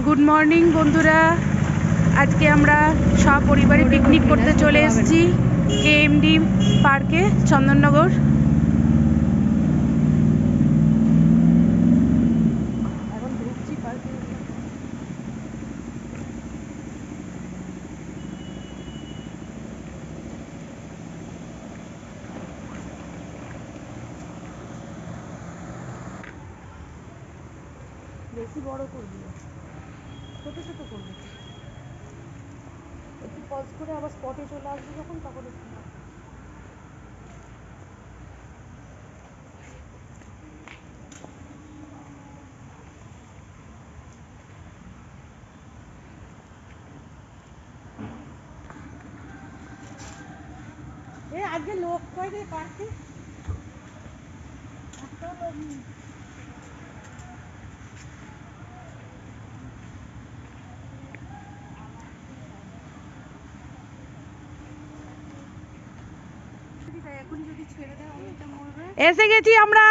Good morning বন্ধুরা, আজকে আমরা সপরিবারে পিকনিক করতে চলে এসেছি কেএমডি পার্কে, চন্দননগর। এখন ঢুকছি পার্কে। বেশি বড় করবি না, ছোট ছোট করবি, একটু পজ করে আবার স্পটে চলে আসবে যখন, তখন একটু আজকে লোক কয় রে পার্কে? এসে গেছি আমরা,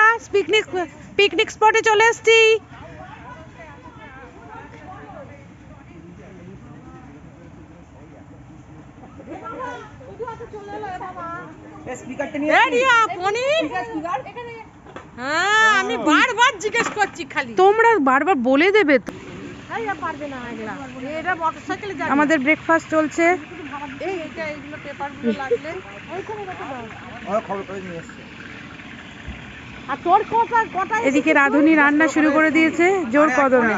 পিকনিক স্পটে চলে এসেছি। আমি বারবার জিজ্ঞেস করছি, খালি তোমরা বারবার বলে দেবে তো। আমাদের ব্রেকফাস্ট চলছে। এদিকে রাঁধুনি রান্না শুরু করে দিয়েছে জোর কদমে।